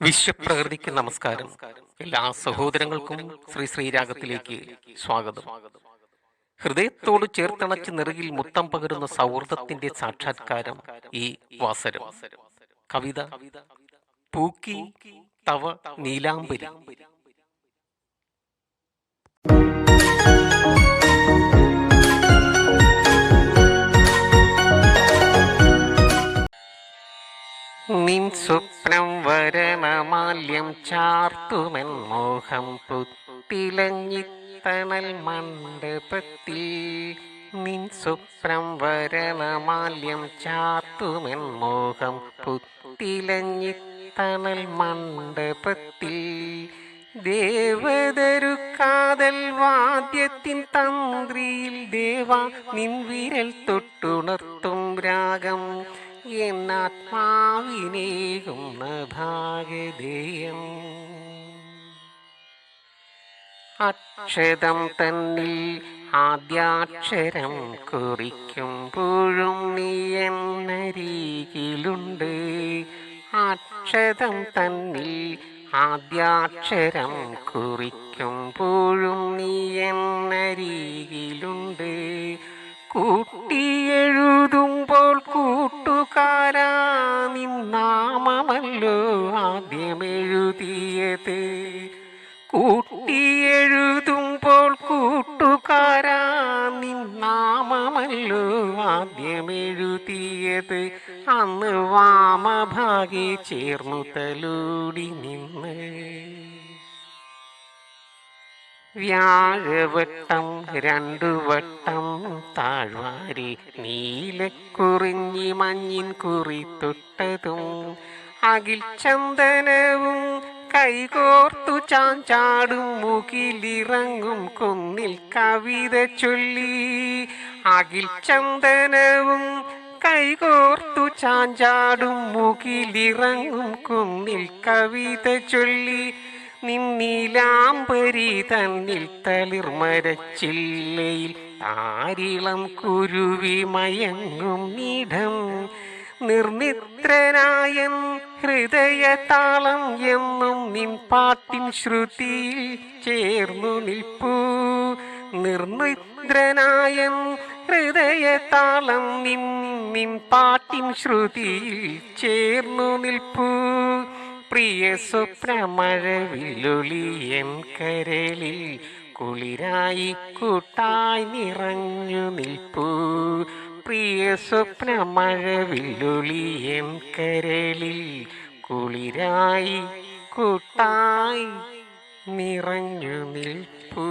വിശ്വപ്രകൃതിക്ക് നമസ്കാരം. എല്ലാ സഹോദരങ്ങൾക്കും ശ്രീരാഗത്തിലേക്ക് സ്വാഗതം. ഹൃദയത്തോട് ചേർത്തണച്ച് നെറുകിൽ മുത്തം പകരുന്ന സൗഹൃദത്തിന്റെ സാക്ഷാത്കാരം ഈ വാസരം. കവിത പൂക്കി തവ നീലാംബരി. നിൻ സ്വപ്നം വരണമാല്യം ചാർത്തുമെൻ മോഹം പുത്തിലഞ്ഞിത്തണൽ മണ്ഡപത്തിൽ. നിൻ സ്വപ്നം വരണമാല്യം ചാർത്തുമെൻ മോഹം പുത്തിലഞ്ഞിത്തണൽ മണ്ഡപത്തിൽ. ദേവതരു കാതൽ വാദ്യത്തിൻ തന്ത്രിയിൽ ദേവാ നിൻ വിരൽ തൊട്ടുണർത്തും രാഗം എന്നാത്മാവിനേകുന്ന ഭാഗധേയം. അക്ഷരം തന്നിൽ ആദ്യാക്ഷരം കുറിക്കുമ്പോഴും നീ എന്നരികിലുണ്ട്. അക്ഷരം തന്നിൽ ആദ്യാക്ഷരം കുറിക്കുമ്പോഴും നീ എന്നരികിലുണ്ട്. കൂട്ടിയെഴുതുമ്പോൾ കൂട്ടുകാരാ നിൻ നാമമല്ലോ ആദ്യമെഴുതിയത്. കൂട്ടിയെഴുതുമ്പോൾ കൂട്ടുകാരാ നിൻ നാമമല്ലോ ആദ്യമെഴുതിയത്. അന്ന് വാമഭാഗെ ചേർന്നു തലോടി നിന്ന് വ്യാഴവട്ടം രണ്ടു വട്ടം താഴ്വാരി നീലക്കുറിഞ്ഞി മഞ്ഞിൻ കുറി തൊട്ടതും അകിൽ ചന്ദനവും കൈകോർത്തു ചാഞ്ചാടും മുകിലിറങ്ങും കുന്നിൽ കവിത ചൊല്ലി. അകിൽ ചന്ദനവും കൈകോർത്തു ചാഞ്ചാടും മുകിലിറങ്ങും കുന്നിൽ കവിത ചൊല്ലി. നിന്നീലാംബരി തന്നിൽ തളിർമരച്ചില്ലയിൽ താരിളം കുരുവി മയങ്ങും നിടം. നിർനിദ്രനായൻ ഹൃദയതാളം എന്നും നിൻ പാട്ടിൻ ശ്രുതിയിൽ ചേർന്നു നിൽപ്പൂ. നിർനിദ്രനായൻ ഹൃദയതാളം നിൻ പാട്ടിൻ ശ്രുതിയിൽ ചേർന്നു നിൽപ്പൂ. പ്രിയ സ്വപ്നമഴവിലൊളിയൻ കരളിൽ കുളിരായി കൂട്ടായി നിറഞ്ഞു നിൽപ്പൂ. പ്രിയ സ്വപ്നമഴവിലൊളിയൻ കരളിൽ കുളിരായി കൂട്ടായി നിറഞ്ഞു നിൽപ്പൂ.